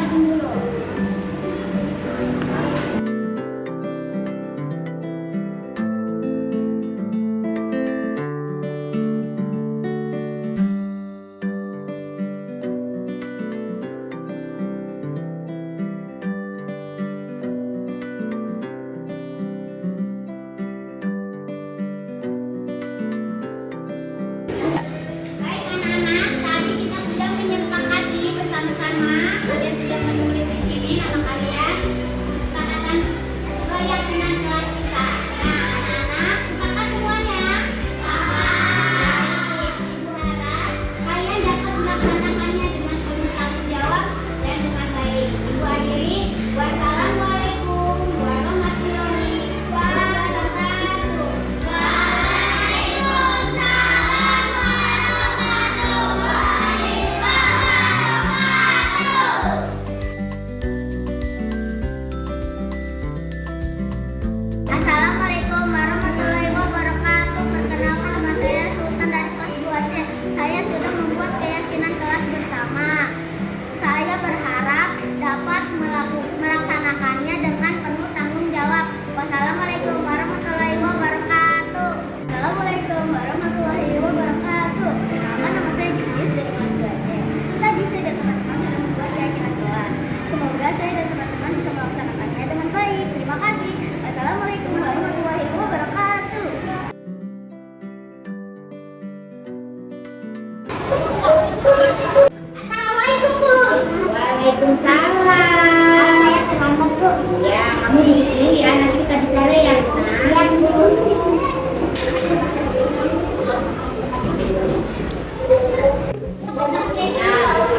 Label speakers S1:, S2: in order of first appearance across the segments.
S1: siapin dulu. Baik anak-anak, tadi kita sudah menyepakati bersama-sama. Kalian sudah menulis di sini nama kalian, kesepakatan keyakinan kelas kita. Nah, anak-anak, sepakat semuanya? Sepakat. Ibu harap kalian dapat melaksanakannya dengan penuh tanggung jawab dan dengan baik. Ibu akhiri, wassalamualaikum warahmatullahi wabarakatuh. Assalamualaikum warahmatullahi wabarakatuh. Perkenalkan, nama saya Sultan dari kelas 2C. Saya sudah membuat keyakinan kelas bersama. Saya berharap dapat melaksanakannya dengan penuh tanggung jawab. Wassalamualaikum warahmatullahi wabarakatuh. Assalamualaikum warahmatullahi wabarakatuh. Perkenalkan, nama saya Gidis dari kelas 2C. Tadi saya dan teman-teman sudah membuat keyakinan kelas. Semoga saya dan teman-teman bisa melaksanakannya dengan baik. Terima kasih. Assalamualaikum warahmatullahi wabarakatuh. Assalamualaikum, Bu.
S2: Waalaikumsalam.
S1: Saya terlambat, Bu.
S2: Ya, kamu di sini ya, nanti kita bicara ya.
S1: Siap, Bu.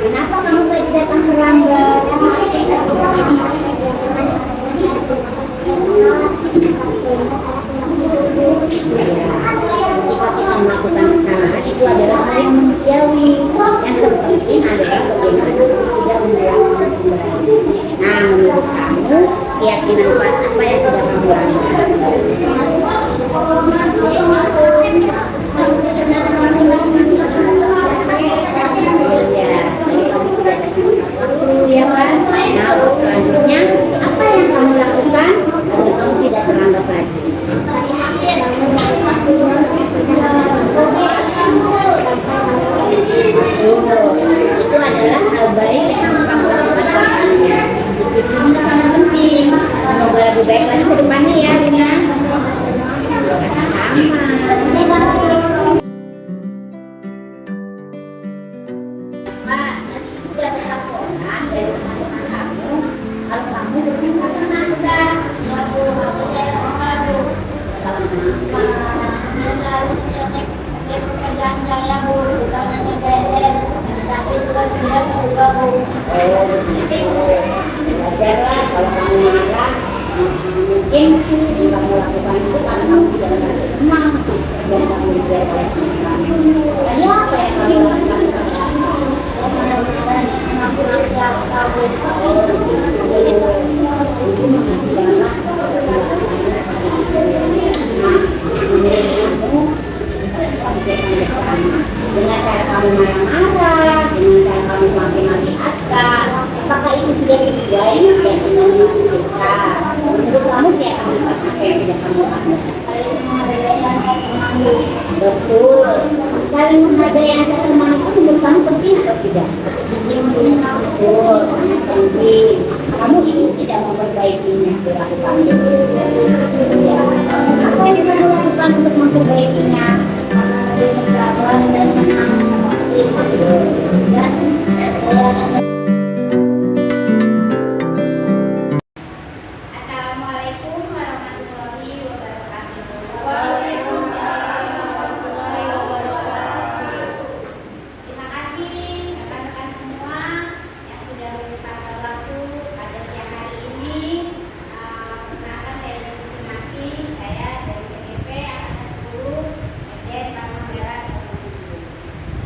S2: Kenapa kamu tadi datang terlambat? Ketika kita melakukan kesalahan itu adalah hal yang manusiawi. Yang terpenting adalah bagaimana kita tidak mengulangi kembali. Nah, menurut kamu keyakinan kelas apa yang sudah kamu lakukan? Ya kan? Nah, selanjutnya apa yang kamu lakukan agar kamu tidak terlambat lagi? Itu adalah hal baik yang harus kamu lakukan selanjutnya. Disiplin itu sangat penting. Semoga lebih baik lagi ke depannya ya, Lina. Sama. Pak, nanti ibu dapat laporan dari teman-teman kamu kalau kamu belum makan naskah.
S1: Ya, Bu, aku saya terpadu.
S2: Selamat.
S1: Saya harus cetek pekerjaan saya, Bu. Bukan hanya PR, tapi juga tugas juga, Bu.
S2: Oh, begitu. Wajarlah kalau kamu marah. Mungkin yang kamu lakukan itu karena kamu tidak merasa senang dan kamu dibayar oleh kamu. Tadi apa yang kamu lakukan?
S1: Saya benar-benar mengaku siap, Bu.
S2: Itu mengajarlah dengan cara kamu marah-marah, dengan cara kamu maki-maki Askar, apakah itu sudah sesuai dengan keyakinan kita? Menurut kamu keyakinan kelas apa yang sudah kamu lakukan?
S1: Saling menghargai antar teman, Bu.
S2: Betul. Saling menghargai antar teman itu menurut kamu penting atau tidak?
S1: Penting, Bu.
S2: Betul, sangat penting. Kamu ini tidak memperbaikinya perilaku kamu. Ya. Apa yang kamu lakukan untuk memperbaikinya?
S1: Lebih bersabar dan menang emosi. Dan saya Assalamualaikum warahmatullahi wabarakatuh. Waalaikumsalam warahmatullahi wabarakatuh. Terima kasih rekan-rekan semua yang sudah menyempatkan waktu pada siang hari ini. Perkenalkan, saya Desi Masih, saya dari PGP Angkatan 10 SD Taman Merah 07.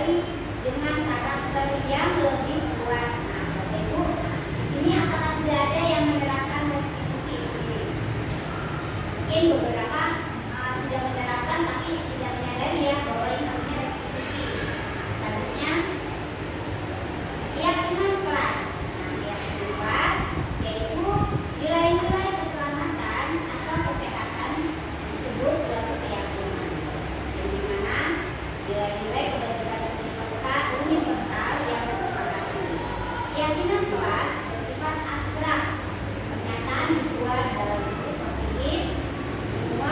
S2: diberi dengan karakter yang lebih kuat. Nah, Bapak Ibu, di sini apakah sudah ada yang menerapkan restitusi di sini? Mungkin beberapa sudah menerapkan tapi tidak menyadari ya bahwa ini namanya restitusi. Selanjutnya keyakinan kelas. Nah, keyakinan kelas yaitu nilai-nilai keselamatan atau kesehatan disebut suatu keyakinan. Yang dimana nilai-nilai kebenaran universal yang disepakati. Keyakinan kelas bersifat abstrak. Pernyataan dibuat dalam bentuk positif. Semua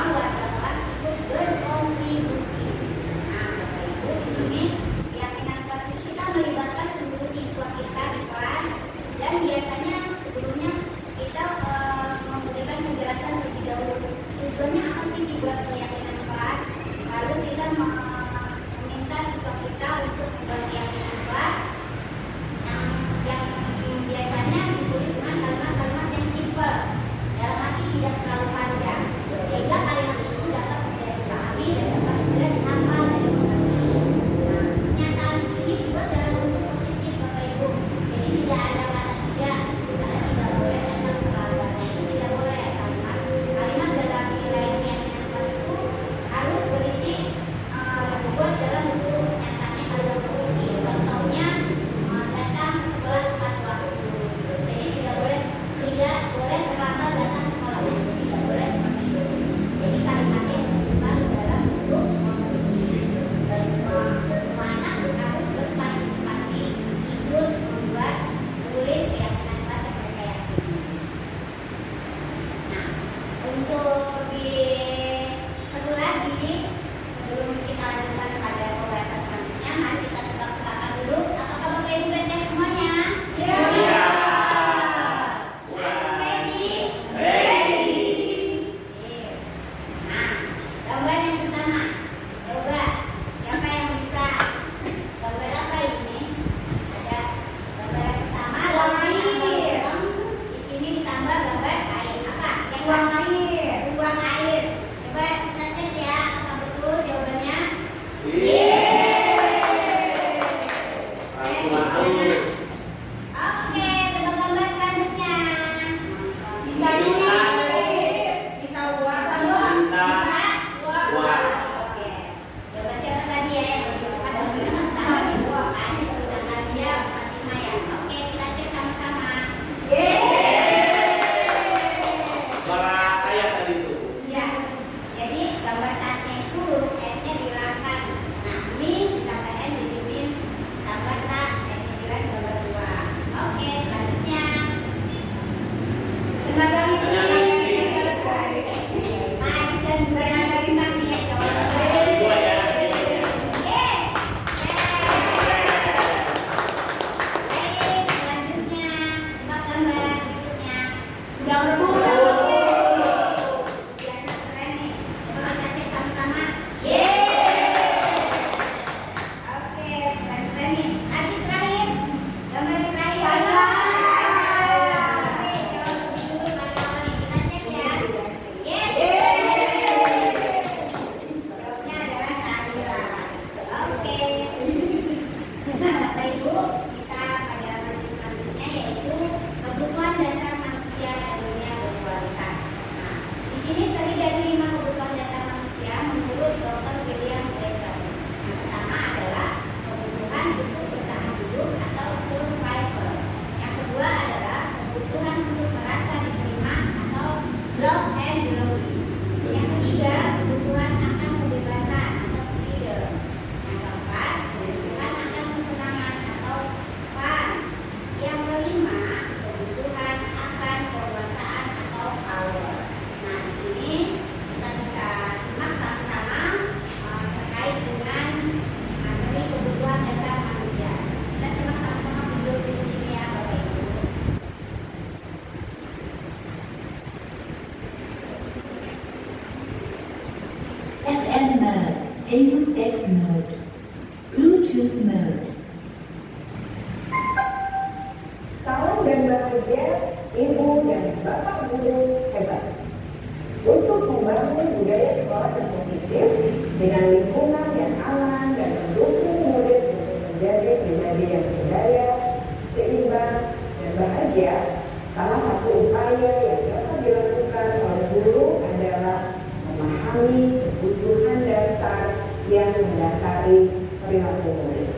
S3: mendasari perilaku murid.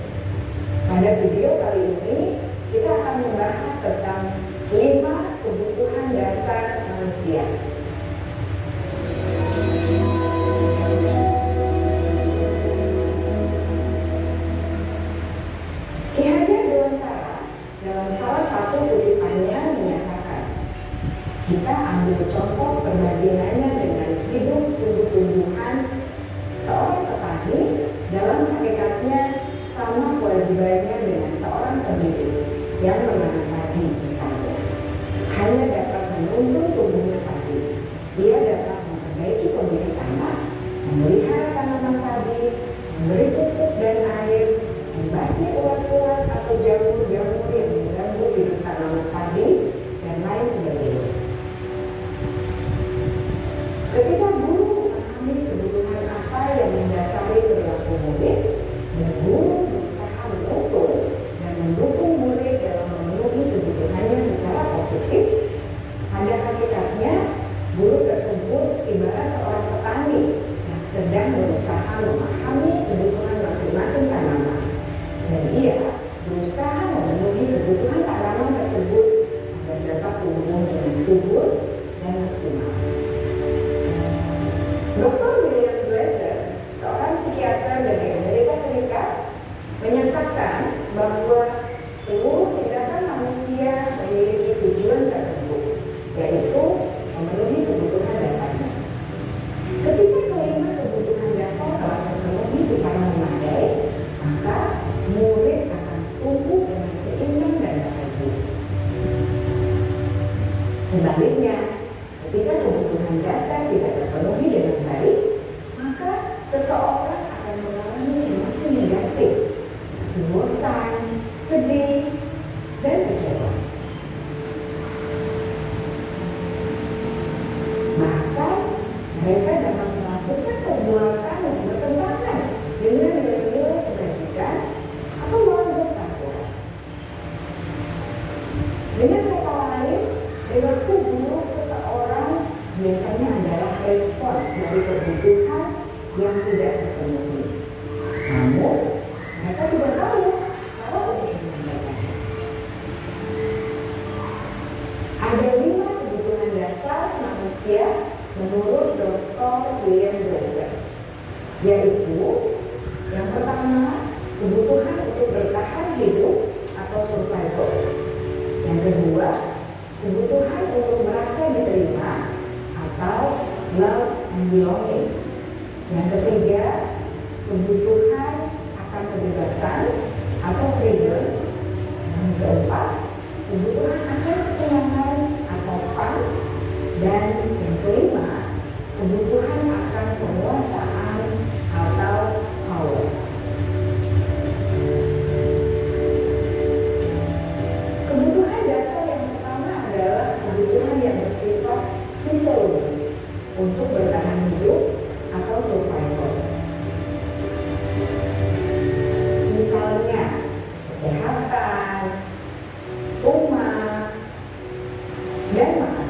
S3: Pada video kali ini kita akan membahas tentang 5 kebutuhan dasar manusia. Ki Hajar Dewantara dalam salah satu kutipannya menyatakan, kita ambil contoh perbandingannya dengan hidup tumbuh-tumbuhan. Seorang petani dalam hakikatnya sama kewajibannya dengan seorang pendidik yang menanam padi misalnya. Hanya dapat menuntun tumbuhnya padi. Dia dapat memperbaiki kondisi tanah, memelihara tanaman padi, memberi pupuk dan air, membasmi ulat-ulat atau jamur-jamur yang mengganggu hidup tanaman padi, dan lain sebagainya. Ketika guru memahami kebutuhan apa yang mendasari perilaku murid, dan guru berusaha menuntun dan mendukung murid dalam memenuhi kebutuhannya secara positif, pada hakikatnya guru tersebut ibarat seorang petani yang sedang berusaha memahami kebutuhan masing-masing tanaman, dan ia berusaha memenuhi kebutuhan tanaman tersebut agar dapat tumbuh dengan subur dan maksimal. Dr. William Glasser, seorang psikiater dari Amerika Serikat, menyatakan bahwa seluruh tindakan manusia memiliki tujuan tertentu, yaitu memenuhi kebutuhan dasarnya. Ketika kelima kebutuhan dasar telah terpenuhi secara memadai, maka murid akan tumbuh dengan seimbang dan bahagia. Sebaliknya, ketika kebutuhan dasar tidak terpenuhi dengan baik, maka seseorang akan mengalami emosi negatif, seperti bosan, sedih, dan kecewa. Bahkan mereka dapat melakukan perbuatan yang bertentangan dengan nilai-nilai kebajikan atau malah bertanggung. Dengan kata lain, perilaku buruk seseorang biasanya adalah respons dari kebutuhan yang tidak terpenuhi. Namun, mereka tidak tahu cara untuk mengendalikannya. Ada 5 kebutuhan dasar manusia menurut Dr. William Glasser, yaitu yang pertama, kebutuhan untuk bertahan hidup atau survival. Yang kedua, kebutuhan untuk merasa diterima atau love and belonging. Yang ketiga, kebutuhan akan kebebasan atau freedom. Yang keempat, kebutuhan akan kesenangan atau fun. Dan yang kelima, kebutuhan akan penguasaan atau power. Kebutuhan dasar yang pertama adalah kebutuhan yang bersifat fisiologis untuk bertahan hidup atau survival. Misalnya, kesehatan, rumah, dan makanan.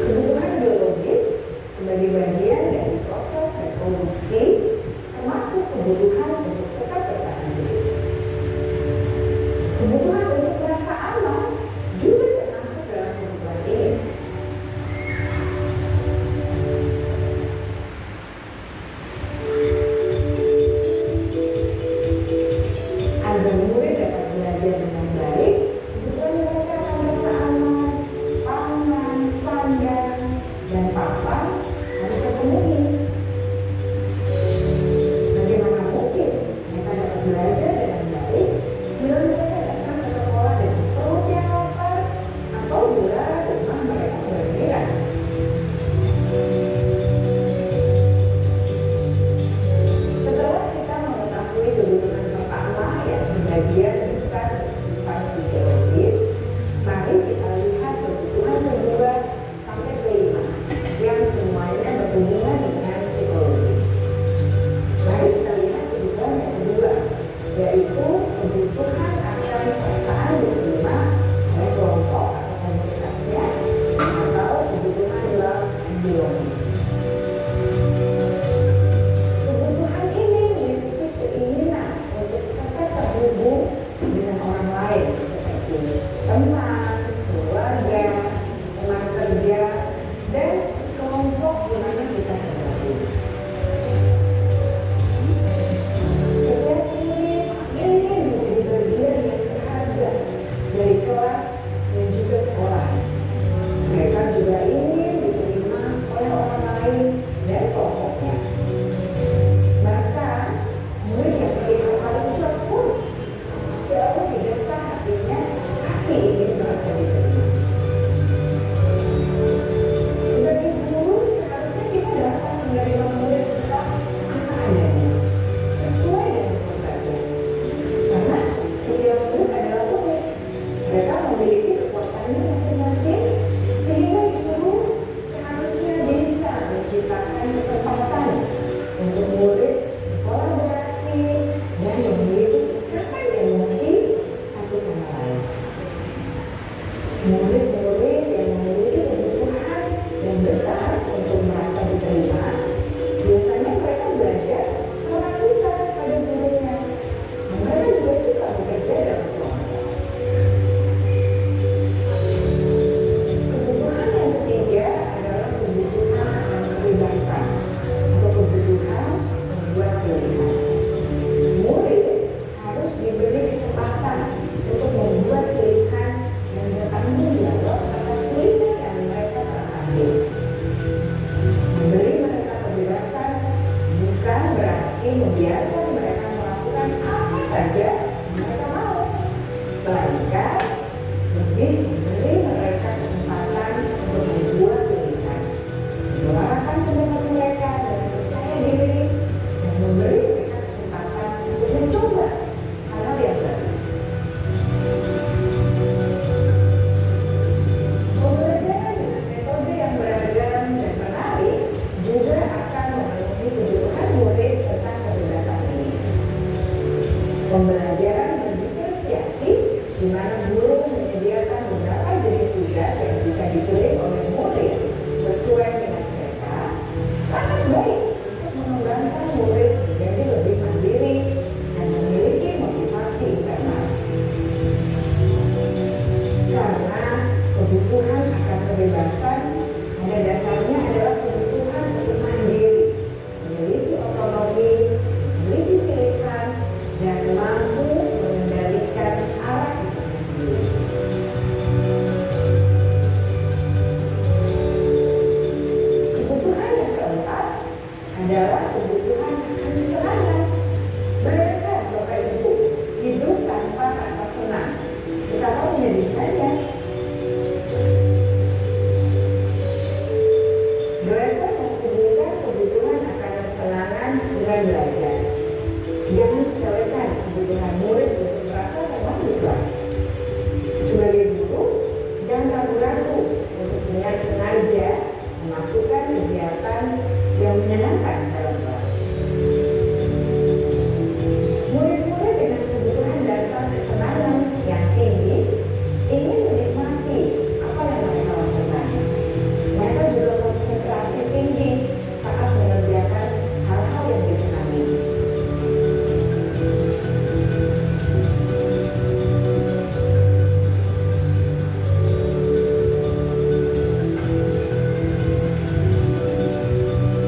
S3: Kebutuhan biologis sebagai bagian dari proses reproduksi termasuk kebutuhan untuk tetap bertahan hidup. Kebutuhan untuk merasa aman juga termasuk dalam kebutuhan ini. Agar murid dapat belajar dengan baik, kebutuhan mereka akan merasa aman, pangan, sandang, dan papan harus terpenuhi. Bagaimana mungkin tetapi membiarkan mereka melakukan apa saja yang mereka mau, melainkan lebih memberi mereka kesempatan untuk membuat pilihan, menyuarakan pendapat mereka dan percaya diri, dan memberi mereka kesempatan untuk mencoba hal-hal yang baru. Pembelajaran dengan metode yang beragam dan menarik juga akan memenuhi kebutuhan murid tentang kebebasan ini. Pembelajaran berdiferensiasi di mana guru menyediakan beberapa jenis tugas yang bisa dipilih oleh murid sesuai dengan mereka sangat baik untuk mengembangkan murid menjadi lebih mandiri dan memiliki motivasi internal. Karena kebutuhan akan kebebasan pada dasarnya adalah kebutuhan untuk mandiri, memiliki otonomi, memiliki pilihan, dan mampu mengendalikan arah hidupnya sendiri. Kebutuhan yang keempat adalah kebutuhan akan kesenangan. Bayangkan Bapak Ibu hidup tanpa rasa senang, betapa menyedihkannya. Dresser menghubungkan kebutuhan akan kesenangan dengan belajar. Jangan sepelekan kebutuhan murid untuk merasa senang di kelas. Sebagai guru, jangan ragu-ragu untuk dengan sengaja memasukkan kegiatan yang menyenangkan dalam kelas. Murid-murid dengan kebutuhan dasar kesenangan yang tinggi ingin menikmati apa yang mereka lakukan. Mereka juga konsentrasi tinggi saat mengerjakan hal-hal yang disenangi.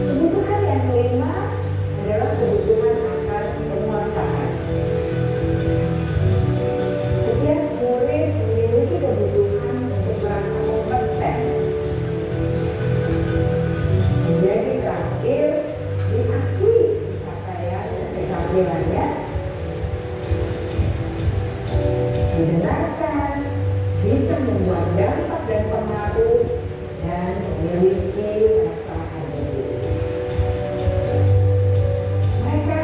S3: Kebutuhan yang kelima adalah kebutuhan akan penguasaan. Setiap murid memiliki kebutuhan untuk merasa kompeten, menjadi terampil, diakui pencapaian dan keterampilannya, didengarkan, bisa membuat dampak dan pengaruh, dan memiliki rasa adil. Mereka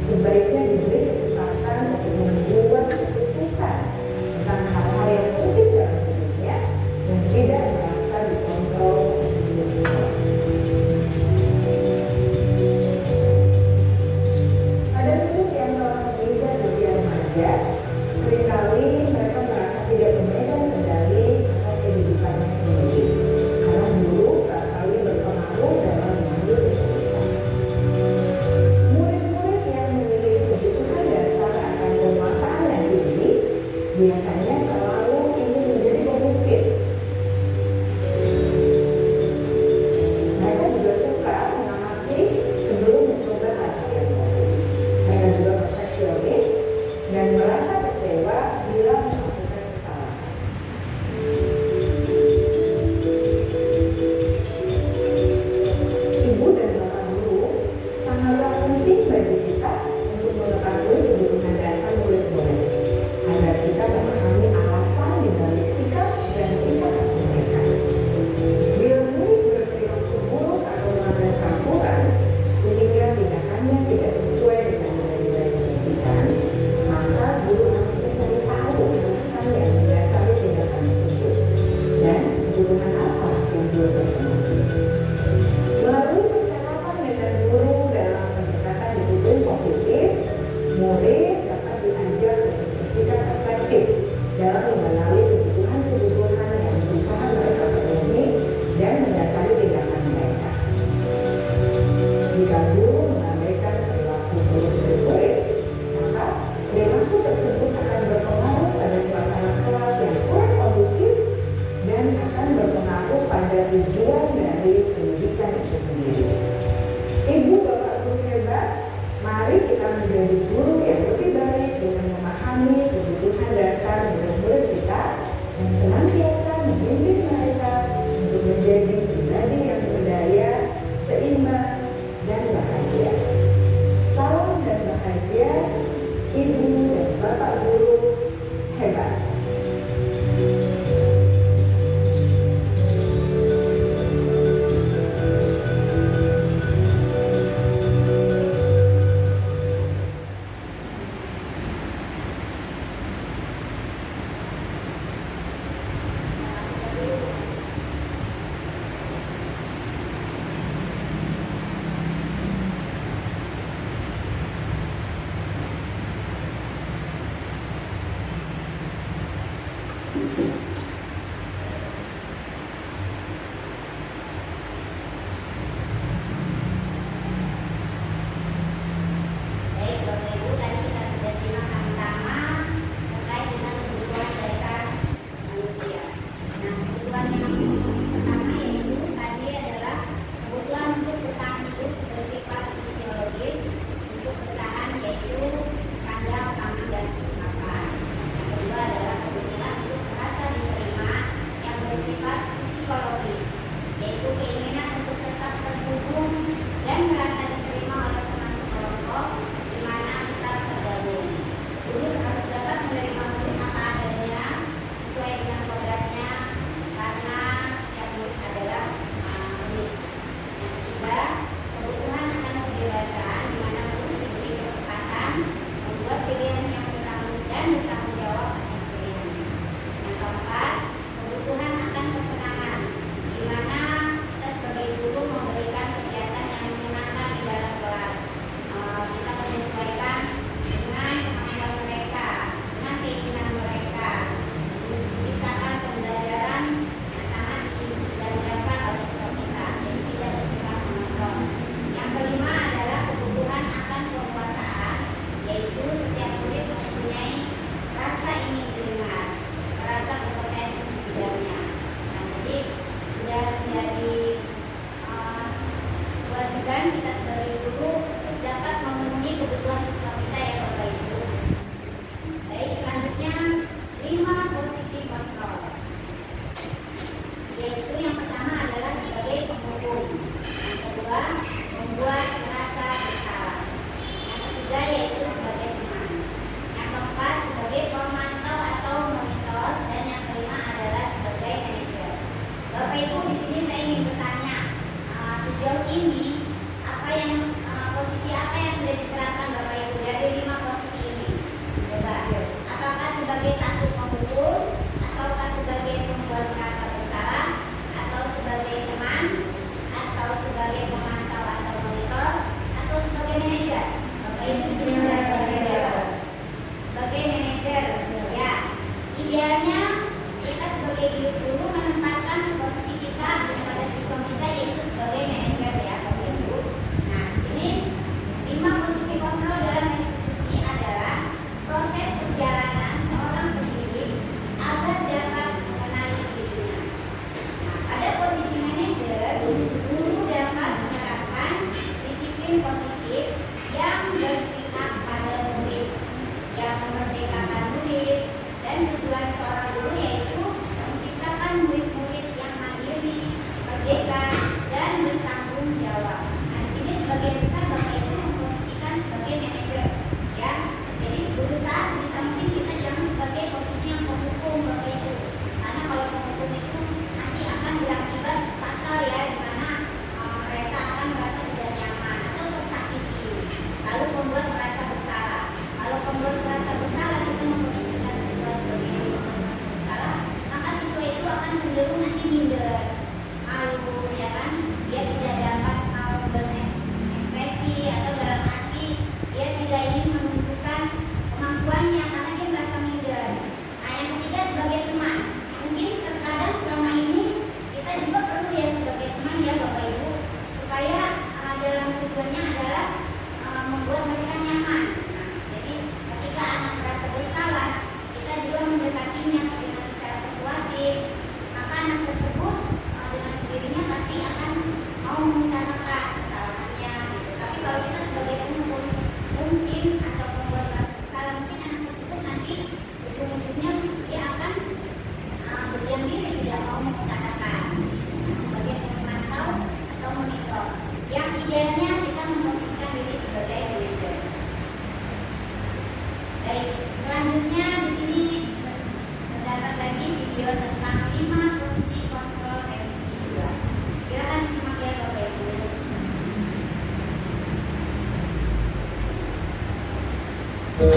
S3: sebaiknya diberi kesempatan untuk membuat keputusan tentang hal-hal yang penting dalam hidupnya dan tidak merasa dikontrol oleh siswa-siswa. Pada murid yang telah menginjak usia remaja, seringkali mereka merasa tidak memegang kendali atas kehidupannya sendiri, karena guru barangkali berpengaruh dalam mengambil keputusan. Murid-murid yang memiliki kebutuhan dasar akan penguasaan yang tinggi biasanya selalu ingin menjadi pemimpin. Mereka juga suka mengamati sebelum mencoba hal-hal yang baru. Mereka juga perfeksionis dan merasa kecewa bila melakukan kesalahan. Ibu dan bapak guru sangatlah penting bagi kita untuk mengetahui kebutuhan dasar murid-murid agar kita memahami alasan dibalik sikap dan tingkah laku mereka. Bila murid berperilaku buruk atau melanggar peraturan sehingga tindakannya tidak sesuai dengan nilai-nilai pendidikan, maka guru harus mencari tahu alasan yang mendasari tindakan tersebut dan kebutuhan apa yang belum terpenuhi. Melalui percakapan dengan guru dalam pendekatan disiplin positif, murid dapat diajar untuk bersikap efektif dalam mengenali kebutuhan-kebutuhan yang berusaha mereka penuhi dan mendasari tindakan mereka. Jika guru mengabaikan perilaku murid-murid, maka perilaku tersebut akan berpengaruh pada suasana kelas yang kurang kondusif dan akan berpengaruh pada tujuan dari pendidikan itu sendiri. Ibu bapak guru hebat, mari kita menjadi guru yang lebih baik dengan memahami kebutuhan dasar murid-murid kita dan senantiasa membimbing mereka untuk menjadi pribadi yang berdaya, seimbang, dan bahagia. Salam Salam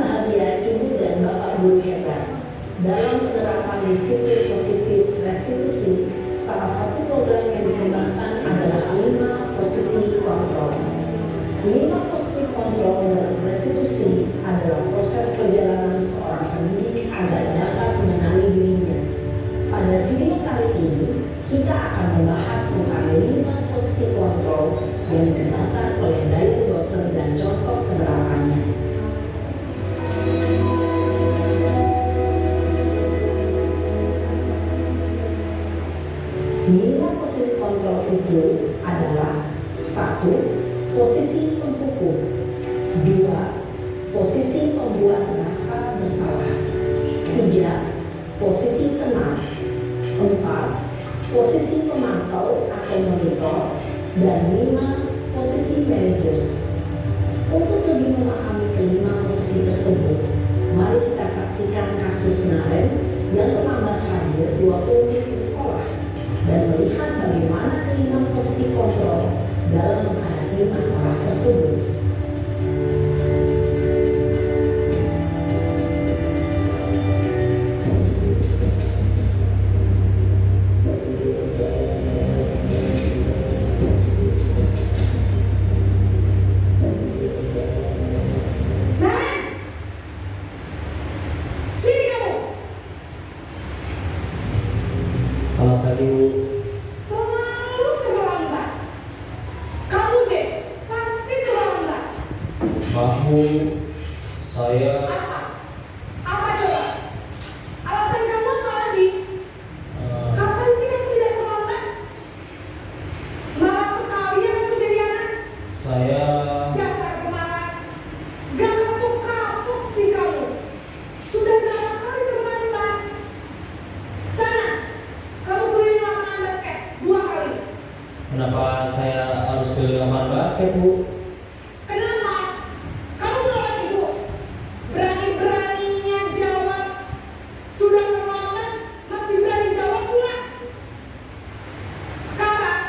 S3: bahagia Ibu dan Bapak Guru hebat. Dalam penerapan disiplin positif restitusi, salah satu program yang dikembangkan adalah 5 posisi kontrol. 5 posisi kontrol dalam restitusi adalah proses perjalanan seorang pendidik agar dapat mengenali dirinya. Pada video kali ini, kita akan membahas tentang 5 posisi kontrol yang dikembangkan oleh Dayun Dosen dan contoh penerapannya. 5 posisi kontrol itu adalah 1. Posisi penghukum, 2. Posisi pembuat rasa bersalah, 3. Posisi tenang, 4. Posisi pemantau atau monitor, dan 5. Posisi manajer. Untuk lebih memahami kelima posisi tersebut, mari kita saksikan kasus Naren yang terlambat hadir 20 menit di sekolah dan melihat bagaimana kelima posisi kontrol dalam menghadapi masalah tersebut.
S4: Selamat pagi, Bu.
S3: Selalu terlambat. Kamu deh pasti terlambat.
S4: Maaf, Bu. Saya
S3: Apa? Apa coba? Alasan kamu apa lagi? Kapan sih kamu tidak terlambat? Malas sekali ya kamu jadi anak.
S4: saya
S3: Dasar pemalas. Gak kapok-kapok sih kamu. Sudah berapa kali terlambat? Sana, kamu keliling lapangan basket 2 kali.
S4: kenapa saya harus keliling lapangan basket, Bu?
S3: Kenapa? Kamu melawan ibu. Berani-beraninya jawab. Sudah terlambat, masih berani jawab pula. Sekarang,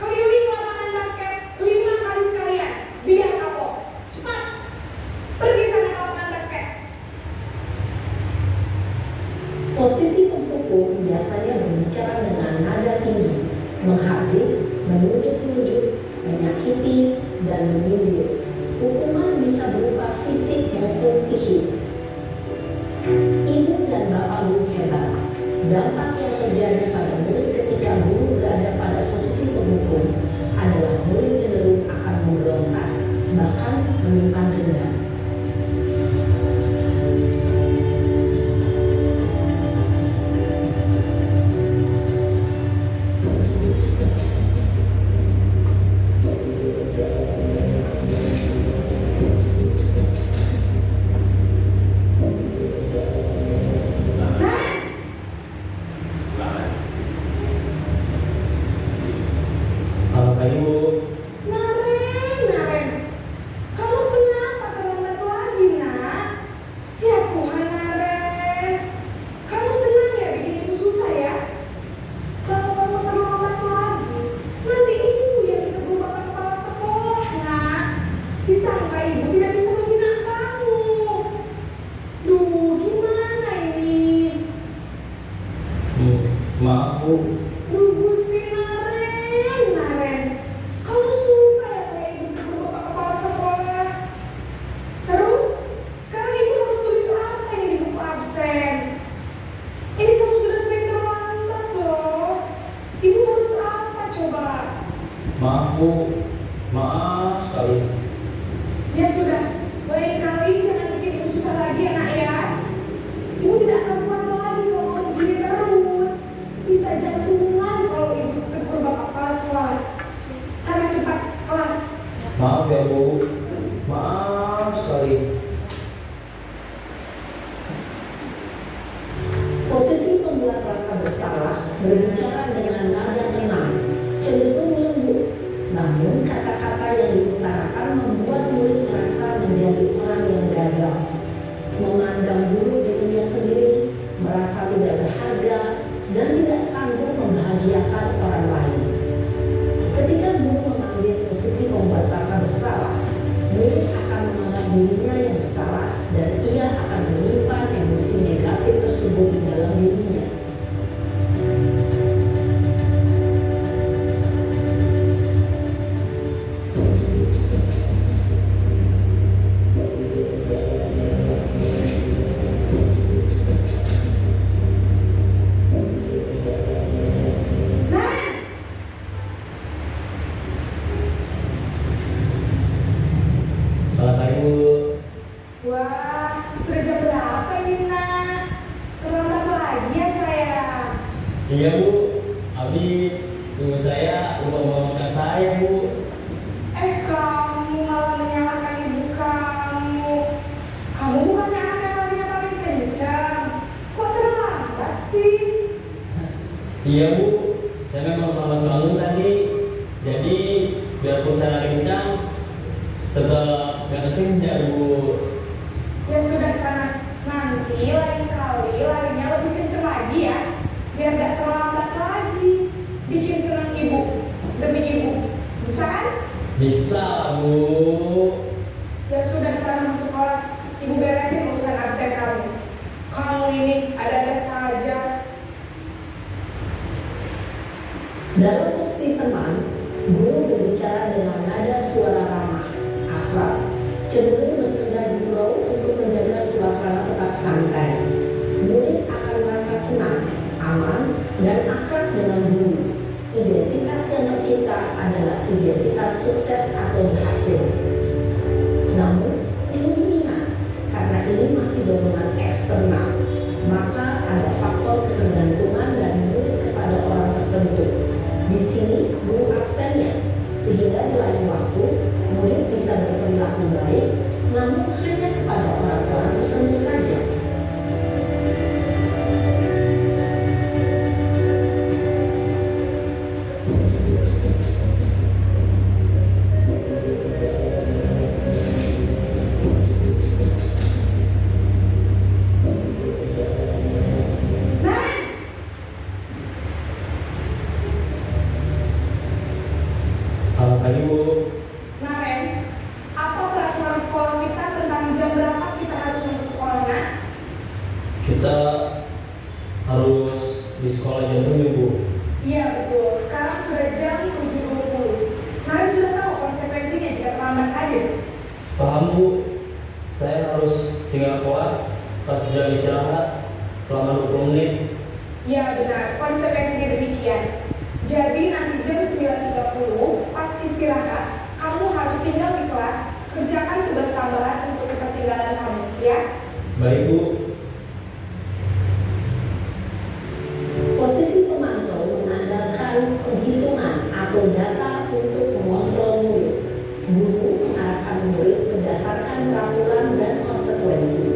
S3: keliling lapangan basket 5 kali sekalian. Biar kapok. Cepat. Pergi sana ke lapangan basket. Posisi penghukum biasanya berbicara dengan nada tinggi, menghardik, menunjuk-nunjuk, menyakiti, dan menyindir. Hukuman bisa berupa fisik maupun psikis. Ibu dan Bapak Guru hebat. Dampak yang terjadi pada murid ketika guru berada pada posisi penghukum adalah murid cenderung akan memberontak, bahkan menyimpan dendam.
S4: Selamat pagi, Bu.
S3: Naren, kamu kenapa terlambat lagi, nak? Ya Tuhan, Naren, kamu senang ya bikin ibu susah ya? Kalau kamu terlambat lagi, nanti ibu yang ditegur bapak kepala sekolah, nak. Disangka ibu tidak bisa membina kamu. Duh, gimana ini?
S4: Maaf, Bu.
S3: Duh, Gusti Naren, kamu suka ya kalau ibu tegur bapak kepala sekolah? Terus, sekarang ibu harus tulis apa ini di buku absen? Ini kamu sudah sering terlambat loh. Ibu harus apa coba?
S4: Maaf, Bu. Maaf sekali.
S3: Ya sudah, lain kali jangan bikin ibu susah lagi ya nak ya. Ibu tidak akan kuat lagi kalau kamu begini terus. Bisa jantungan kalau ibu tegur bapak kepala sekolah. Sana cepat kelas.
S4: Maaf ya, Bu. Maaf sekali.
S3: Posisi pembuat rasa bersalah berbicara dengan nada tenang, cenderung lembut. Namun kata-kata yang diutarakan membuat murid merasa menjadi orang yang gagal, memandang buruk dirinya sendiri, merasa tidak berharga, dan tidak sanggup membahagiakan orang lain. Ketika guru memanggil
S4: membangunkan saya, Bu.
S3: Kamu malah menyalahkan ibu kamu. Kamu bukannya anak yang larinya paling kencang. Kok terlambat sih?
S4: Iya, Bu. Saya memang terlambat bangun tadi. Jadi biarpun saya lari kencang, tetap gak kekejar, Bu.
S3: Ya sudah sana. Nanti lain kali larinya lebih kencang lagi ya. Biar gak terlambat lagi. Bikin senang ibu. Demi ibu. Bisa kan?
S4: Bisa, Bu.
S3: Ya sudah sana masuk kelas. Ibu beresin urusan absen kamu. Kamu ini ada-ada saja.
S5: Dalam posisi teman, guru berbicara dengan nada suara ramah, akrab, cenderung bersenda gurau untuk menjaga suasana tetap santai. Murid akan merasa senang, aman, dan akrab dengan guru. Identitas yang tercipta adalah identitas sukses atau berhasil. Namun, perlu diingat, karena ini masih dorongan eksternal, maka ada faktor ketergantungan dari murid kepada orang tertentu. Di sini guru absennya, sehingga di lain waktu murid bisa berperilaku baik, namun hanya kepada orang-orang tertentu saja.
S4: Selamat pagi, Bu.
S3: Naren, apa peraturan sekolah kita tentang jam berapa kita harus masuk sekolah, Nak?
S4: Kita harus di sekolah jam 7, Bu.
S3: Iya betul, sekarang sudah jam 7.20. Naren sudah tahu konsekuensinya jika terlambat hadir.
S4: Paham, Bu. Saya harus tinggal kelas pas jam istirahat selama 20 menit.
S3: Iya benar, konsekuensinya demikian. Jadi nanti jam 9.30 pas istirahat, kamu harus tinggal di kelas, kerjakan tugas tambahan untuk ketertinggalan kamu, ya?
S5: Baik, Bu. Posisi pemantau mengandalkan penghitungan atau data untuk mengontrol murid. Guru mengarahkan murid berdasarkan peraturan dan konsekuensi.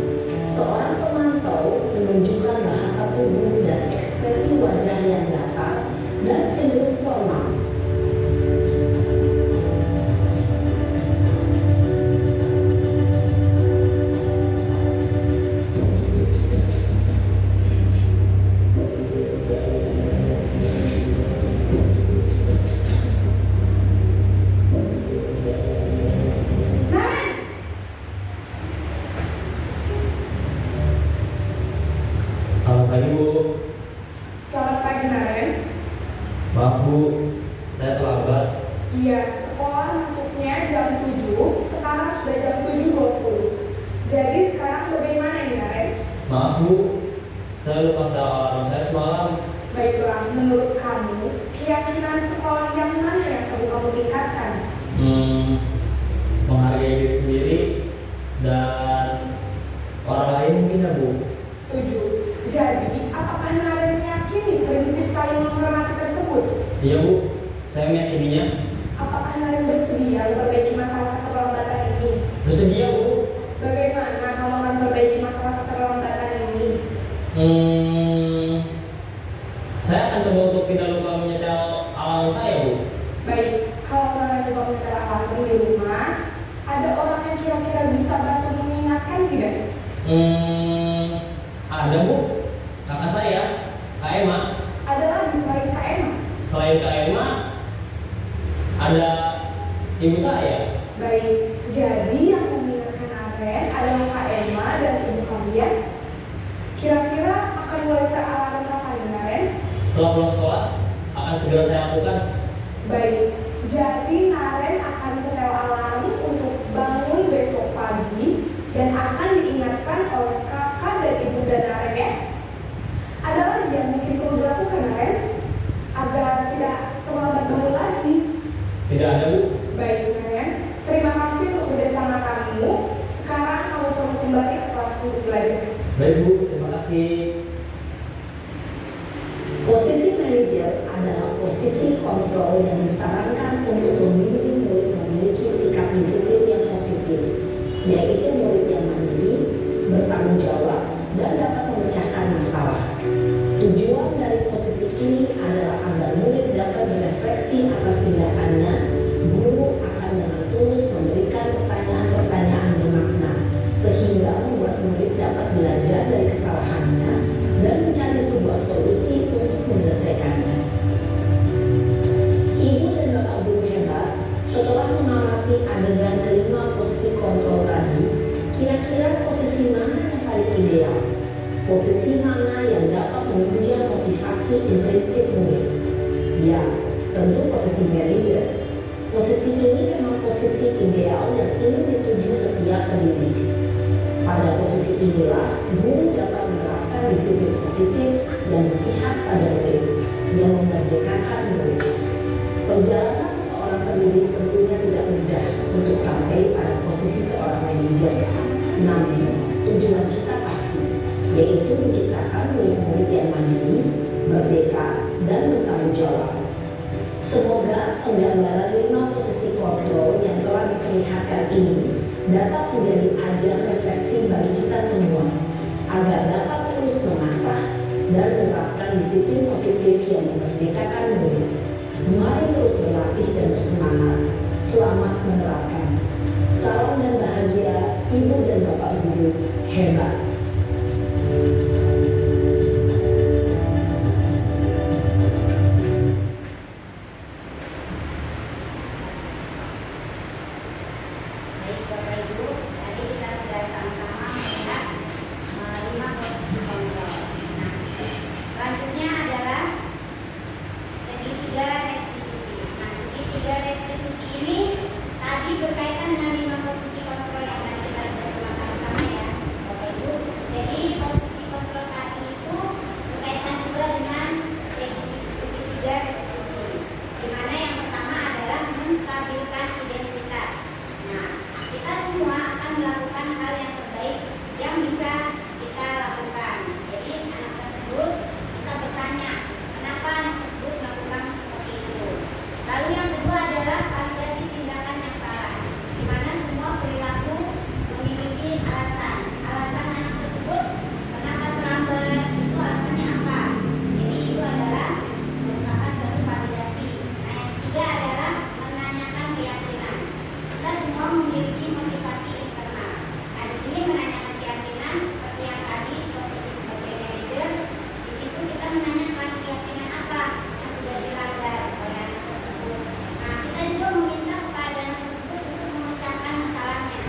S5: Seorang pemantau menunjukkan bahasa tubuh dan ekspresi wajah yang datar dan cenderung formal.
S4: Selamat pagi, Bu.
S3: Selamat pagi, Naren.
S4: Maaf, Bu. Saya terlambat.
S3: Iya, sekolah masuknya jam 7, sekarang sudah jam 7.20. Jadi sekarang bagaimana ini, Naren?
S4: Maaf, Bu. Saya lupa setel alarm saya semalam.
S3: Baiklah, menurut kamu, keyakinan sekolah yang mana yang perlu kamu tingkatkan?
S4: Menghargai diri sendiri dan orang lain mungkin, ya, Bu.
S3: Setuju. Jadi, apakah Naren meyakini prinsip saling menghormati tersebut?
S4: Iya, Bu. Saya meyakininya.
S3: Apakah Naren bersedia memperbaiki masalah keterlambatan ini?
S4: Bersedia, Bu.
S3: Bagaimana kamu akan memperbaiki masalah keterlambatan ini?
S4: Saya akan coba untuk tidak lupa menyetel alarm saya, Bu.
S3: Baik, kalau Naren lupa menyetel alarm di rumah, ada orang yang kira-kira bisa bantu mengingatkan tidak?
S4: Ada, Bu. Kakak saya, Kak Emma.
S3: Ada lagi selain Kak Emma?
S4: Selain Kak Emma, ada ibu saya.
S3: Baik, jadi yang mengingatkan Naren adalah Kak Emma dan ibu kamu ya? Kira-kira akan mulai alarm kapan, Naren?
S4: Setelah pulang sekolah, akan segera saya lakukan.
S3: Baik, jadi Naren akan setel alarm untuk bangun besok pagi dan akan diingatkan oleh kakak dan ibu dan Naren ya. Ada lagi yang mungkin perlu dilakukan, Naren, agar tidak terlambat bangun lagi.
S4: Tidak ada, Bu.
S3: Baik, Naren, terima kasih untuk kerjasama kamu. Sekarang kamu perlu kembali ke kelas untuk belajar.
S4: Baik, Bu. Terima kasih.
S5: Posisi manajer adalah posisi kontrol yang disarankan Posisi mana yang dapat menunjang motivasi intrinsik murid? Ya, tentu posisi manajer. Posisi ini memang posisi ideal yang ingin dituju setiap pendidik. Pada posisi inilah, guru dapat menerapkan disiplin positif dan berpihak pada murid yang memerdekakan murid. Perjalanan seorang pendidik tentunya tidak mudah untuk sampai pada posisi seorang manajer. Namun, tujuan kita pasti, yaitu menciptakan murid-murid yang mandiri, merdeka, dan bertanggung jawab. Semoga penggambaran 5 posisi kontrol yang telah diperlihatkan ini dapat menjadi ajang refleksi bagi kita semua, agar dapat terus mengasah dan menerapkan disiplin positif yang memerdekakan murid. Mari terus berlatih dan bersemangat. Selamat menerapkan. Salam dan bahagia, Ibu dan Bapak Guru hebat.
S2: Baik Bapak Ibu, tadi kita sudah sama-sama melihat 5 posisi kontrol. Nah, selanjutnya adalah segitiga restitusi. Nah, segitiga restitusi ini tadi berkaitan dengan 5 posisi kontrol yang tadi kita sudah sama-sama ya, Bapak Ibu. Jadi posisi kontrol tadi itu berkaitan juga dengan segitiga restitusi. Di mana yang pertama adalah menstabilkan identitas. Nah, kita semua akan melakukan hal yang terbaik yang bisa kita lakukan. Jadi anak tersebut kita bertanya, kenapa anak tersebut melakukan seperti itu. Lalu yang kedua adalah validasi tindakan yang salah, di mana semua perilaku memiliki alasan. Alasan anak tersebut kenapa terlambat, itu alasannya apa. Jadi itu adalah merupakan suatu validasi. Nah, yang ketiga adalah menanyakan keyakinan. Kita semua memiliki motivasi internal. Nah, di sini menanyakan keyakinan seperti yang tadi posisi sebagai manajer. Di situ kita menanyakan keyakinan apa yang sudah dilanggar oleh anak tersebut. Nah, kita juga meminta kepada anak tersebut untuk memecahkan masalahnya.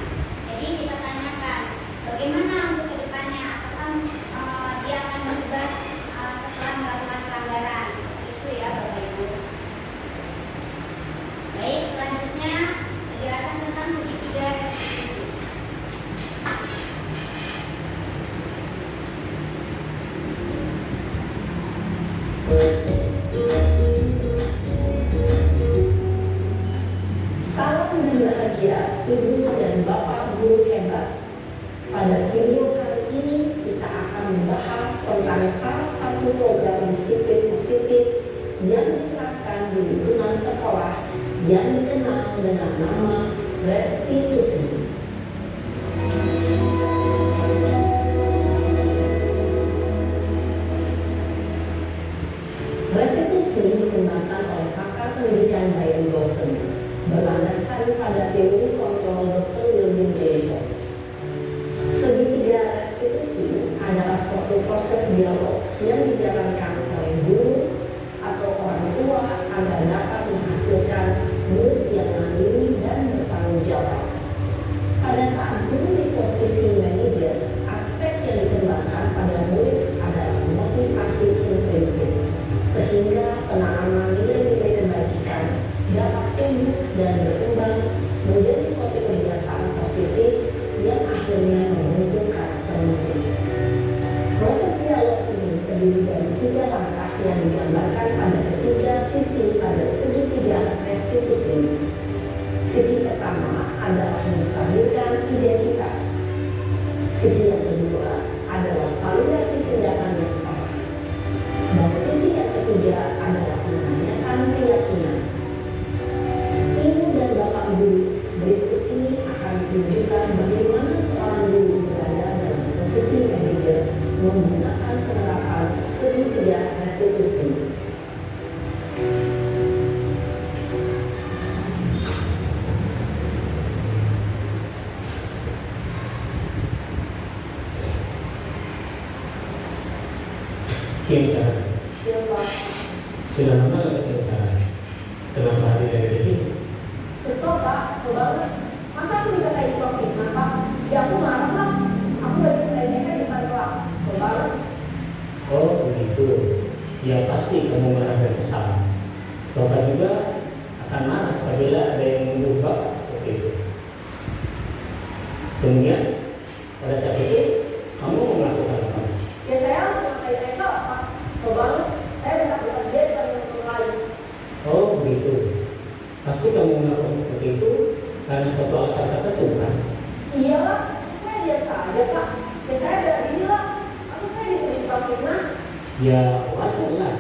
S2: Jadi kita tanyakan bagaimana untuk kedepannya, apakah dia akan berubah setelah melakukan pelanggaran. Seperti itu ya Bapak Ibu. Baik, selanjutnya penjelasan tentang segitiga restitusi.
S5: Salam dan bahagia, Ibu dan Bapak Guru hebat. Pada video kali ini kita akan membahas tentang salah satu program disiplin positif yang diterapkan di lingkungan sekolah yang dikenal dengan nama restitusi. Restitusi dikembangkan oleh pakar pendidikan Diane Dawson, berlandaskan pada teori kontrol Dr. William Blazer. Segitiga restitusi adalah suatu proses dialog yang dijalankan oleh guru atau orang tua agar dapat menghasilkan murid yang mandiri dan bertanggung jawab. Pada saat guru di posisi manajer, aspek yang dikembangkan pada murid adalah motivasi intrinsik, sehingga penanaman nilai-nilai kebajikan dapat tumbuh dan berkembang menjadi suatu kebiasaan positif yang akhirnya membentuk karakter murid. Proses dialog ini terdiri dari 3 langkah yang digambarkan pada ketiga sisi pada segitiga restitusi. Sisi pertama adalah menstabilkan identitas. Sisi yang kedua adalah validasi tindakan yang salah. Dan sisi yang ketiga adalah menanyakan keyakinan. Ibu dan Bapak Guru, berikut ini akan tunjukkan bagaimana seorang guru berada dalam posisi manajer menggunakan penerapan segitiga restitusi.
S4: Siap,
S3: Siapa?
S4: sudah lama nggak ketemu sekarang? Kenapa hadir dari sini?
S3: Kesel Pak, kesel banget. Masa aku dikatain Prof. Hikmah Pak? Ya aku marah lah. Aku udah ditanya kan di depan kelas. Kesel banget.
S4: pasti kamu marah dan kesal. Bapak juga akan marah apabila ada yang menuduh Bapak seperti itu. Kemudian pada saat itu kamu melakukan apa?
S5: Ya saya memakai mereka Pak. Banget. Saya minta dia dan yang lain.
S4: Oh begitu. Pasti kamu melakukan seperti itu karena suatu alasan tertentu kan?
S5: Iya Pak, saya diam saja Pak. Ya saya bela diri lah. Masa saya ditulis Pak fitnah?
S4: Ya wajar lah.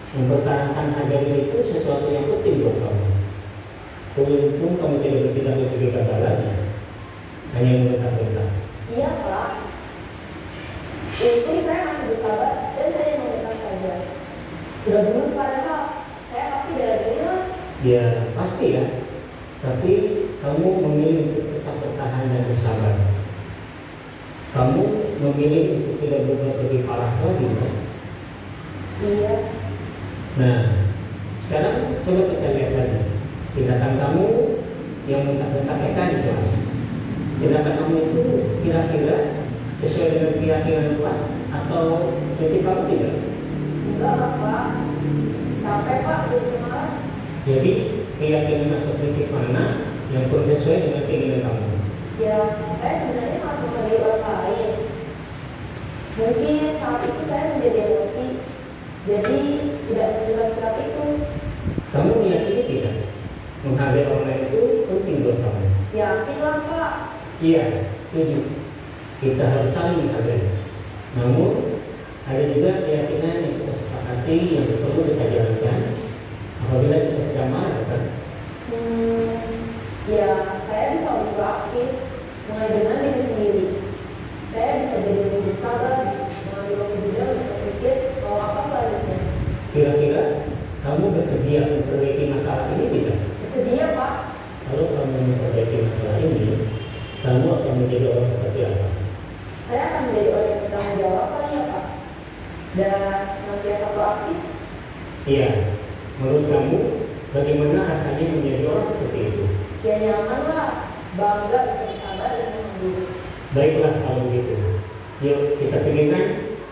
S4: Mempertahankan harga diri itu sesuatu yang penting buat kamu. Untung kamu tidak bertindak lebih kegagalannya, hanya membentak-bentak.
S5: Iya Pak. Untung saya masih bersabar dan hanya membentak saja. Sudah gemes padahal saya pasti bela diri lah.
S4: Ya pasti ya. Tapi kamu memilih untuk tetap bertahan dan bersabar. Kamu memilih untuk tidak berbuat lebih parah lagi kan?
S5: Iya.
S4: Nah, sekarang coba kita lihat lagi tindakan kamu yang bentak-bentak Eka di kelas. Tindakan kamu itu kira-kira sesuai dengan keyakinan kelas atau prinsip kamu tidak?
S5: Enggak Pak. Sampai Pak jadi marah.
S4: Jadi keyakinan atau prinsip mana yang kurang sesuai dengan keinginan kamu?
S5: Ya, saya sebenarnya sangat menghargai orang lain. Mungkin saat itu saya menjadi emosi, jadi tidak menunjukkan sikap itu.
S4: Kamu meyakini tidak? Menghargai orang lain itu penting buat kamu.
S5: Yakin lah Pak.
S4: Iya, setuju. Kita harus saling menghargai. Namun ada juga keyakinan yang kita sepakati yang perlu kita jalankan apabila kita sedang marah kan?
S5: Ya, saya bisa lebih proaktif, mulai dengan diri sendiri. Saya bisa jadi lebih bersabar, mengambil waktu juga untuk berpikir mau apa selanjutnya.
S4: Kira-kira kamu bersedia memperbaiki masalah ini tidak?
S5: Bersedia Pak.
S4: Kalau kamu memperbaiki masalah ini, kamu akan menjadi orang seperti apa?
S5: Saya akan menjadi orang yang bertanggung jawab kali ya Pak. Dan senantiasa proaktif.
S4: Iya, menurut kamu bagaimana rasanya menjadi orang seperti itu?
S5: Ya nyaman lah, bangga bisa bersabar dan menunggu.
S4: Baiklah kalau begitu. Yuk kita pikirkan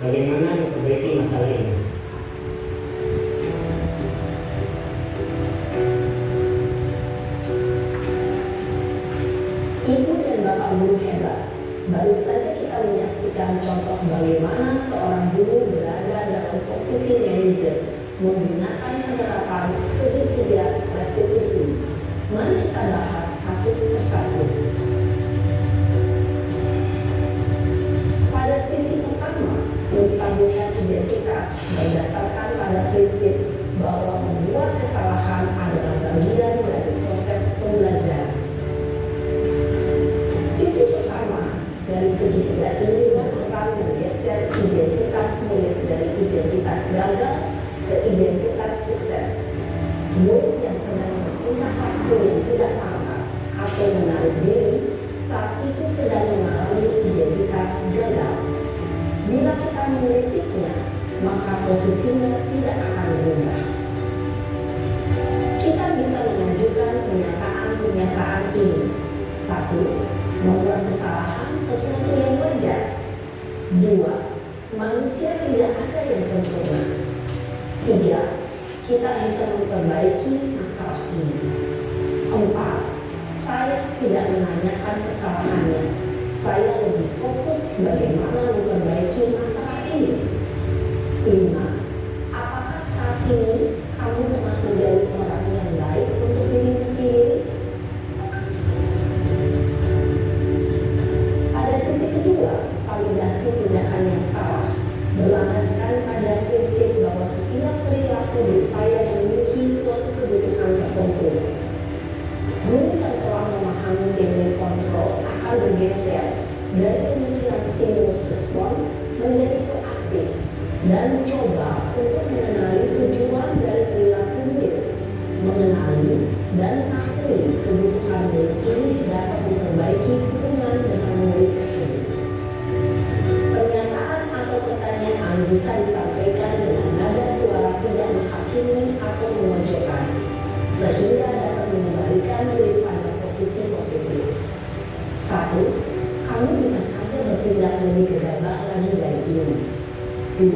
S4: bagaimana memperbaiki masalah ini.
S5: Ibu dan Bapak guru hebat. Baru saja kita menyaksikan contoh bagaimana seorang guru berada dalam posisi manajer menggunakan penerapan segitiga restitusi. Mari kita bahas satu persatu. Pada sisi pertama, menstabilkan identitas berdasarkan pada prinsip bahwa membuat kesalahan adalah bagian dari proses pembelajaran. Sisi pertama dari segitiga ini berperan menggeser identitas murid dari identitas gagal ke identitas sukses. Murid yang sedang melakukan hal yang tidak pantas atau menarik diri saat itu sedang mengalami identitas gagal. Bila kita melihatnya, maka posisinya tidak akan berubah. Kita bisa mengajukan pernyataan-pernyataan ini. 1. Membuat kesalahan sesuatu yang wajar. 2. Manusia tidak ada yang sempurna. 3. Kita bisa memperbaiki masalah ini. 4. Saya tidak menanyakan kesalahannya. Saya lebih fokus bagaimana memperbaiki masalah ini. 5. Apakah saat ini kamu telah menjadi orang yang baik untuk dirimu sendiri? Pada sisi kedua, validasi tindakan yang salah berlandaskan pada prinsip bahwa setiap perilaku berupaya memenuhi suatu kebutuhan tertentu. Guru yang telah memahami teori kontrol akan bergeser dari pemikiran stimulus respon menjadi proaktif dan mencoba untuk mengenali tujuan dari perilaku murid, mengenali dan mengakui kebutuhan murid ini dapat memperbaiki hubungan dengan murid tersebut. Pernyataan atau pertanyaan bisa disampaikan dengan nada suara tidak menghakimi atau memojokkan, sehingga dapat mengembalikan murid pada posisi positif. 1. Kamu bisa saja bertindak lebih gegabah lagi dari ini. 2.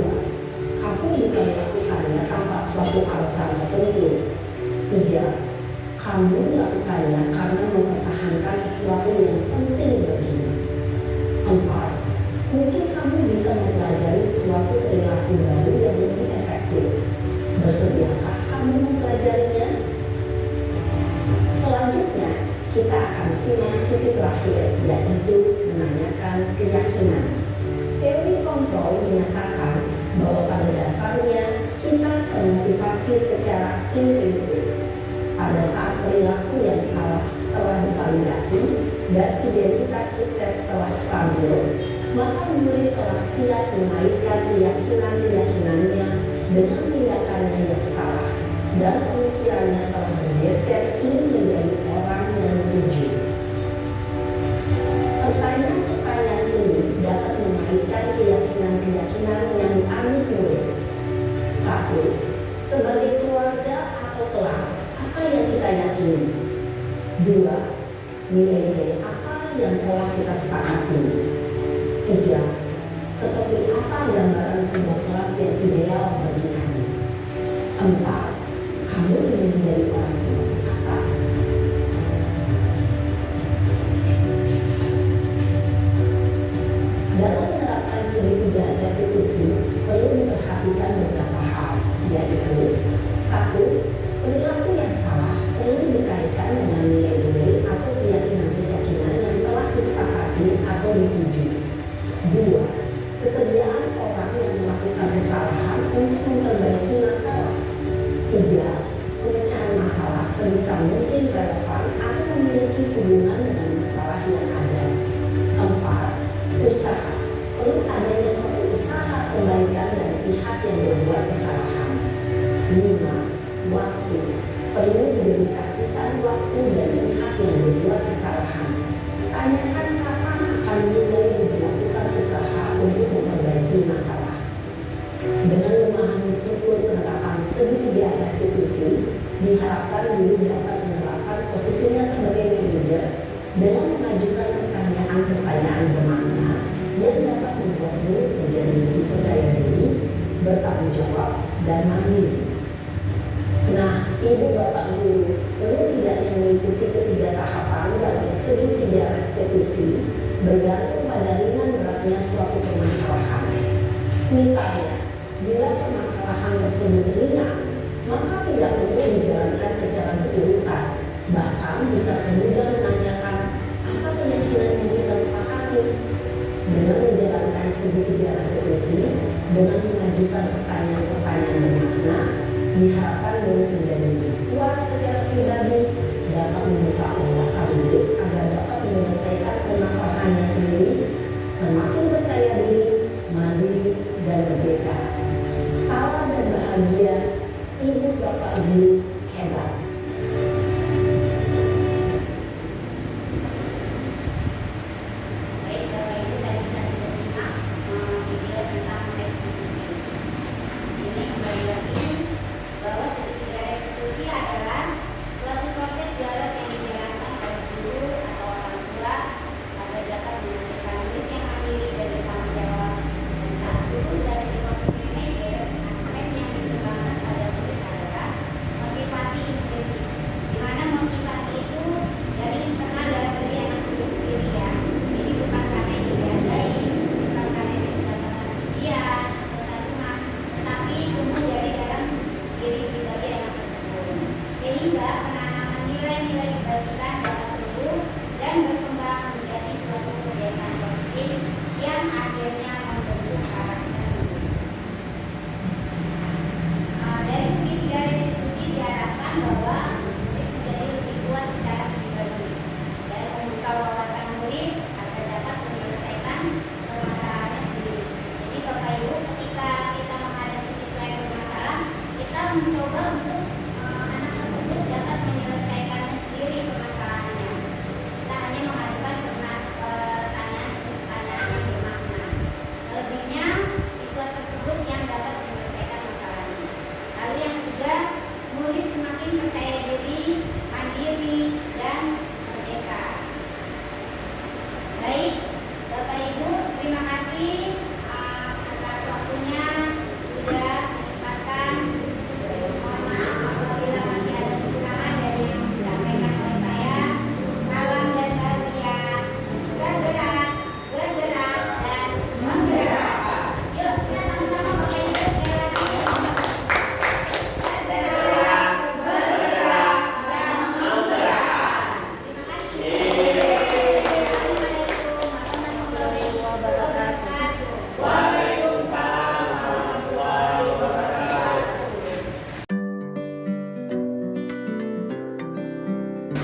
S5: Kamu bukan melakukannya tanpa suatu alasan tertentu. 3. Kamu melakukannya karena mempertahankan sesuatu yang penting bagimu. 4. Mungkin kamu bisa mempelajari suatu perilaku baru yang lebih efektif. Bersediakah kamu mempelajarinya? Selanjutnya, kita akan simak sisi terakhir, yaitu menanyakan keyakinan. Teori kontrol menyatakan bahwa pada dasarnya kita termotivasi secara intrinsik. Pada saat perilaku yang salah telah divalidasi dan identitas sukses telah stabil, maka murid telah siap mengaitkan keyakinan-keyakinannya dengan tindakannya yang salah, dan pemikirannya telah bergeser ingin menjadi orang yang jujur. Pertanyaan-pertanyaan ini dapat mengaitkan keyakinan-keyakinan yang dianut murid. 1. Sebagai keluarga atau kelas, apa yang kita yakini? 2. Nilai-nilai apa yang telah kita sepakati? 3. Seperti apa gambaran sebuah kelas yang ideal bagi kamu? 4. Kamu ingin menjadi orang seperti apa? Dalam menerapkan segitiga restitusi, perlu diperhatikan beberapa hal, yaitu 1. Perilaku yang salah perlu dikaitkan dengan nilai-nilai atau keyakinan-keyakinan yang telah disepakati atau dituju. 2. Kesediaan orang yang melakukan kesalahan untuk memperbaiki masalah. 3. Pemecahan masalah sebisa mungkin relevan atau memiliki hubungan dengan masalah yang ada. 4. Usaha. Perlu adanya suatu usaha perbaikan dari pihak yang berbuat kesalahan. 5. Waktu. Perlu didedikasikan waktu dari pihak yang berbuat kesalahan. Tanyakan kapan akan mulai dilakukan usaha untuk memperbaiki masalah. Dengan memahami struktur penerapan segitiga restitusi, diharapkan guru dapat menerapkan posisinya sebagai manajer dengan mengajukan pertanyaan-pertanyaan bermakna yang dapat membuat murid menjadi lebih percaya diri, bertanggung jawab, dan mandiri. Nah, ibu bapak guru perlu tidaknya mengikuti ketiga tahapan dalam segitiga restitusi bergantung pada ringan beratnya suatu permasalahan. Misalnya, bila permasalahan tersebut ringan, maka tidak perlu dijalankan secara berurutan. Bahkan bisa semudah menanyakan apa keyakinan yang kita sepakati. Dengan menjalankan segitiga restitusi, dengan mengajukan pertanyaan-pertanyaan bermakna, diharapkan murid menjadi lebih kuat secara pribadi, dapat membuka wawasan hidup agar dapat menyelesaikan permasalahannya sendiri, semakin percaya diri, mandiri, dan merdeka. Salam dan bahagia, ibu bapak guru hebat.
S2: Baik, Bapak Ibu, tadi kita sudah simak video tentang restitusi. Ini kembali lagi bahwa segitiga restitusi adalah suatu proses dialog yang dijalankan oleh guru atau orang tua agar dapat menghasilkan murid yang mandiri dan bertanggung jawab. Dan saat guru dari posisi manajer, aspek yang dikembangkan pada murid adalah motivasi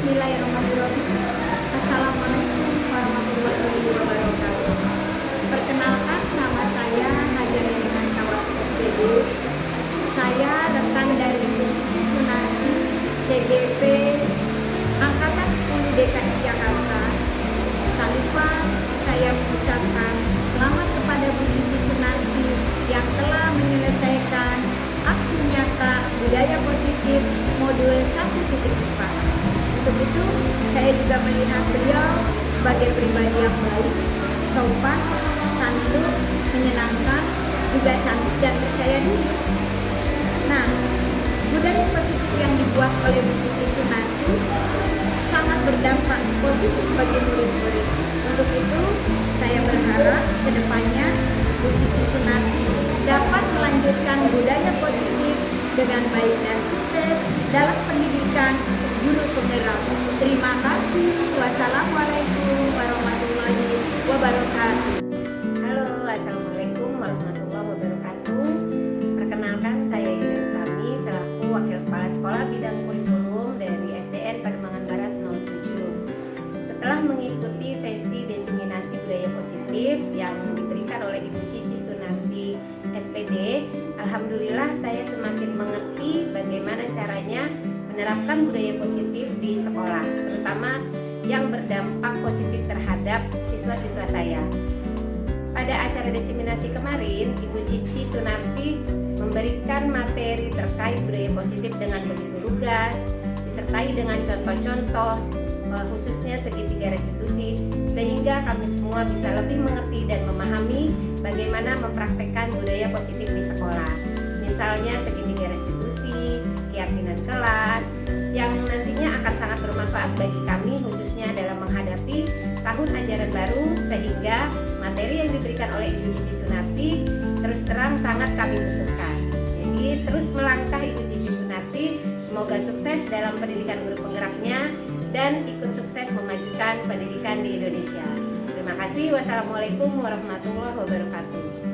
S6: Bismillahirrahmanirrahim. Assalamualaikum warahmatullahi wabarakatuh. Perkenalkan, nama saya Hajar Nini Masawati SPD. Saya rekan dari Ibu Cici Sunarsi CGP Angkatan 10 DKI Jakarta. Tak lupa saya mengucapkan selamat kepada Bu Cici Sunarsi yang telah menyelesaikan aksi nyata budaya positif modul 1.4. Untuk itu, saya juga melihat beliau sebagai pribadi yang baik, sopan, santun, menyenangkan, juga cantik dan percaya diri. Nah, budaya positif yang dibuat oleh Bu Cici Sunarsi sangat berdampak positif bagi murid-murid. Untuk itu, saya berharap ke depannya Bu Cici Sunarsi dapat melanjutkan budaya positif dengan baik dan sukses dalam pendidikan guru penggerak. Terima kasih. Wassalamualaikum warahmatullahi wabarakatuh.
S7: Halo, assalamualaikum warahmatullahi wabarakatuh. Perkenalkan, saya Yuni Utami selaku Wakil Kepala Sekolah Bidang Kurikulum dari SDN Pademangan Barat 07. Setelah mengikuti sesi diseminasi budaya positif yang diberikan oleh Ibu Cici Sunarsi SPD, alhamdulillah saya semakin mengerti bagaimana caranya menerapkan budaya positif di sekolah, terutama yang berdampak positif terhadap siswa-siswa saya. Pada acara diseminasi kemarin, Ibu Cici Sunarsi memberikan materi terkait budaya positif dengan begitu lugas, disertai dengan contoh-contoh, khususnya segitiga restitusi, sehingga kami semua bisa lebih mengerti dan memahami bagaimana mempraktekkan budaya positif di sekolah. Misalnya segitiga restitusi, keyakinan kelas, yang nantinya akan sangat bermanfaat bagi kami khususnya dalam menghadapi tahun ajaran baru, sehingga materi yang diberikan oleh Ibu Cici Sunarsi terus terang sangat kami butuhkan. Jadi terus melangkah Ibu Cici Sunarsi, semoga sukses dalam pendidikan guru penggeraknya dan ikut sukses memajukan pendidikan di Indonesia. Terima kasih. Wassalamualaikum warahmatullahi wabarakatuh.